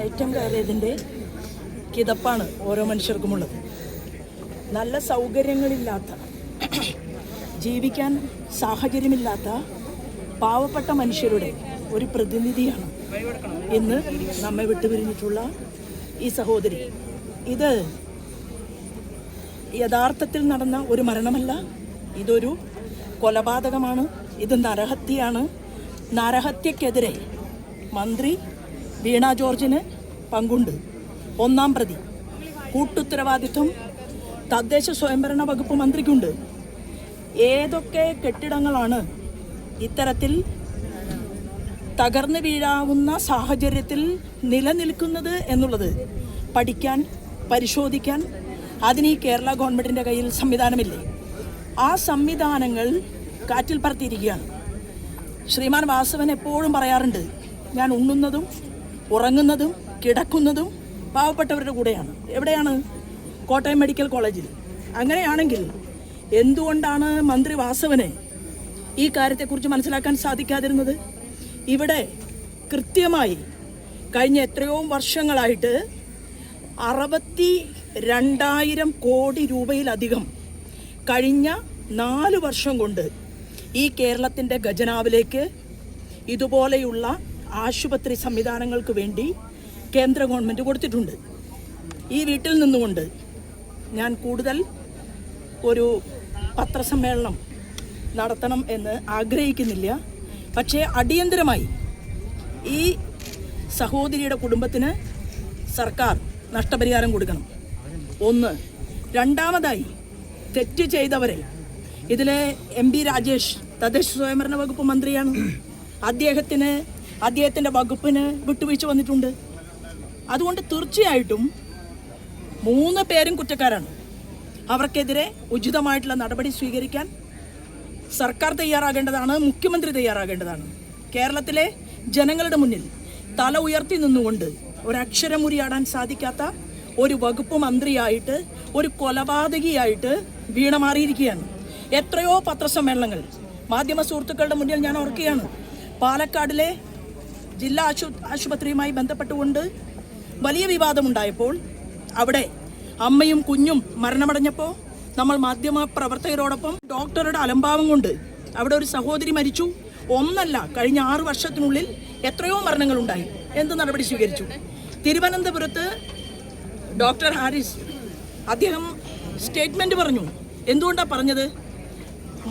കയറ്റം കയറിയതിൻ്റെ കിതപ്പാണ് ഓരോ മനുഷ്യർക്കുമുള്ളത്. നല്ല സൗകര്യങ്ങളില്ലാത്ത, ജീവിക്കാൻ സാഹചര്യമില്ലാത്ത പാവപ്പെട്ട മനുഷ്യരുടെ ഒരു പ്രതിനിധിയാണ് ഇന്ന് നമ്മെ വിട്ടുപിരിഞ്ഞിട്ടുള്ള ഈ സഹോദരി. ഇത് യഥാർത്ഥത്തിൽ നടന്ന ഒരു മരണമല്ല, ഇതൊരു കൊലപാതകമാണ്, ഇത് നരഹത്യയാണ്. നരഹത്യക്കെതിരെ മന്ത്രി വീണ ജോർജിന് പങ്കുണ്ട്. ഒന്നാം പ്രതി കൂട്ടുത്തരവാദിത്വം തദ്ദേശ സ്വയംഭരണ വകുപ്പ് മന്ത്രിക്കുണ്ട്. ഏതൊക്കെ കെട്ടിടങ്ങളാണ് ഇത്തരത്തിൽ തകർന്നു വീഴാവുന്ന സാഹചര്യത്തിൽ നിലനിൽക്കുന്നത് എന്നുള്ളത് പഠിക്കാൻ, പരിശോധിക്കാൻ അതിന് ഈ കേരള ഗവൺമെൻറ്റിൻ്റെ കയ്യിൽ സംവിധാനമില്ലേ? ആ സംവിധാനങ്ങൾ കാറ്റിൽ പറത്തിയിരിക്കുകയാണ്. ശ്രീമാൻ വാസവൻ എപ്പോഴും പറയാറുണ്ട്, ഞാൻ ഉണ്ണുന്നതും ഉറങ്ങുന്നതും കിടക്കുന്നതും പാവപ്പെട്ടവരുടെ കൂടെയാണ്. എവിടെയാണ്? കോട്ടയം മെഡിക്കൽ കോളേജിൽ. അങ്ങനെയാണെങ്കിൽ എന്തുകൊണ്ടാണ് മന്ത്രി വാസവന് ഈ കാര്യത്തെക്കുറിച്ച് മനസ്സിലാക്കാൻ സാധിക്കാതിരുന്നത്? ഇവിടെ കൃത്യമായി കഴിഞ്ഞ എത്രയോ വർഷങ്ങളായിട്ട് 62,000 കോടി രൂപയിലധികം കഴിഞ്ഞ 4 വർഷം കൊണ്ട് ഈ കേരളത്തിൻ്റെ ഖജനാവിലേക്ക് ഇതുപോലെയുള്ള ആശുപത്രി സംവിധാനങ്ങൾക്ക് വേണ്ടി കേന്ദ്ര ഗവൺമെൻറ് കൊടുത്തിട്ടുണ്ട്. ഈ വീട്ടിൽ നിന്നുകൊണ്ട് ഞാൻ കൂടുതൽ ഒരു പത്രസമ്മേളനം നടത്തണം എന്ന് ആഗ്രഹിക്കുന്നില്ല. പക്ഷേ അടിയന്തരമായി ഈ സഹോദരിയുടെ കുടുംബത്തിന് സർക്കാർ നഷ്ടപരിഹാരം കൊടുക്കണം. ഒന്ന്. രണ്ടാമതായി തെറ്റ് ചെയ്തവരെ, ഇതിലെ MP രാജേഷ് തദ്ദേശ സ്വയംഭരണ വകുപ്പ് മന്ത്രിയാണ്. അദ്ദേഹത്തിൻ്റെ വകുപ്പിന് വിട്ടുവീഴ്ച വന്നിട്ടുണ്ട്. അതുകൊണ്ട് തീർച്ചയായിട്ടും 3 പേരും കുറ്റക്കാരാണ്. അവർക്കെതിരെ ഉചിതമായിട്ടുള്ള നടപടി സ്വീകരിക്കാൻ സർക്കാർ തയ്യാറാകേണ്ടതാണ്, മുഖ്യമന്ത്രി തയ്യാറാകേണ്ടതാണ്. കേരളത്തിലെ ജനങ്ങളുടെ മുന്നിൽ തല ഉയർത്തി നിന്നുകൊണ്ട് ഒരക്ഷരം ഉരിയാടാൻ സാധിക്കാത്ത ഒരു വകുപ്പ് മന്ത്രിയായിട്ട്, ഒരു കൊലപാതകിയായിട്ട് വീണ മാറിയിരിക്കുകയാണ്. എത്രയോ പത്രസമ്മേളനങ്ങൾ മാധ്യമ സുഹൃത്തുക്കളുടെ മുന്നിൽ ഞാൻ ഓർക്കുകയാണ്. പാലക്കാടിലെ ജില്ലാ ആശുപത്രിയുമായി ബന്ധപ്പെട്ടുകൊണ്ട് വലിയ വിവാദമുണ്ടായപ്പോൾ അവിടെ അമ്മയും കുഞ്ഞും മരണമടഞ്ഞപ്പോൾ നമ്മൾ മാധ്യമ പ്രവർത്തകരോടൊപ്പം ഡോക്ടറുടെ അലംഭാവം കൊണ്ട് അവിടെ ഒരു സഹോദരി മരിച്ചു. ഒന്നല്ല, കഴിഞ്ഞ 6 വർഷത്തിനുള്ളിൽ എത്രയോ മരണങ്ങളുണ്ടായി. എന്ത് നടപടി സ്വീകരിച്ചു? തിരുവനന്തപുരത്ത് ഡോക്ടർ ഹാരിസ് അദ്ദേഹം സ്റ്റേറ്റ്മെൻറ്റ് പറഞ്ഞു. എന്തുകൊണ്ടാണ് പറഞ്ഞത്?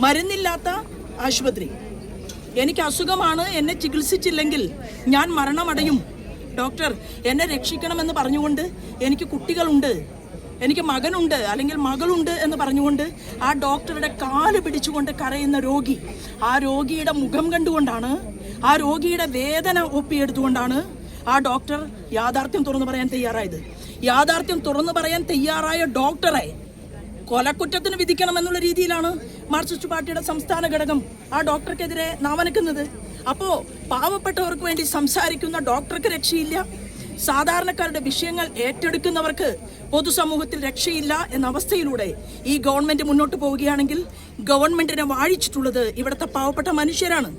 മരുന്നില്ലാത്ത ആശുപത്രി, എനിക്ക് അസുഖമാണ്, എന്നെ ചികിത്സിച്ചില്ലെങ്കിൽ ഞാൻ മരണമടയും, ഡോക്ടർ എന്നെ രക്ഷിക്കണമെന്ന് പറഞ്ഞുകൊണ്ട്, എനിക്ക് കുട്ടികളുണ്ട്, എനിക്ക് മകനുണ്ട് അല്ലെങ്കിൽ മകളുണ്ട് എന്ന് പറഞ്ഞുകൊണ്ട് ആ ഡോക്ടറുടെ കാല് പിടിച്ചുകൊണ്ട് കരയുന്ന രോഗി, ആ രോഗിയുടെ മുഖം കണ്ടുകൊണ്ടാണ്, ആ രോഗിയുടെ വേദന ഒപ്പിയെടുത്തുകൊണ്ടാണ് ആ ഡോക്ടർ യാഥാർത്ഥ്യം തുറന്നു പറയാൻ തയ്യാറായത്. യാഥാർത്ഥ്യം തുറന്നു പറയാൻ തയ്യാറായ ഡോക്ടറെ കൊലക്കുറ്റത്തിന് വിധിക്കണമെന്നുള്ള രീതിയിലാണ് മാർക്സിസ്റ്റ് പാർട്ടിയുടെ സംസ്ഥാന ഘടകം ആ ഡോക്ടർക്കെതിരെ നാവനക്കുന്നത്. അപ്പോൾ പാവപ്പെട്ടവർക്ക് വേണ്ടി സംസാരിക്കുന്ന ഡോക്ടർക്ക് രക്ഷയില്ല, സാധാരണക്കാരുടെ വിഷയങ്ങൾ ഏറ്റെടുക്കുന്നവർക്ക് പൊതുസമൂഹത്തിൽ രക്ഷയില്ല എന്ന അവസ്ഥയിലൂടെ ഈ ഗവൺമെൻറ് മുന്നോട്ട് പോവുകയാണെങ്കിൽ ഗവൺമെൻറ്റിനെ വാഴിച്ചിട്ടുള്ളത് ഇവിടുത്തെ പാവപ്പെട്ട മനുഷ്യരാണ്.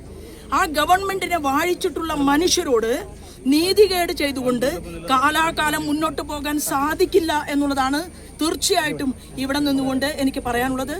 ആ ഗവൺമെൻറ്റിനെ വാഴിച്ചിട്ടുള്ള മനുഷ്യരോട് നീതികേട് ചെയ്തുകൊണ്ട് കാലാകാലം മുന്നോട്ട് പോകാൻ സാധിക്കില്ല എന്നുള്ളതാണ് തീർച്ചയായിട്ടും ഇവിടെ നിന്നുകൊണ്ട് എനിക്ക് പറയാനുള്ളത്.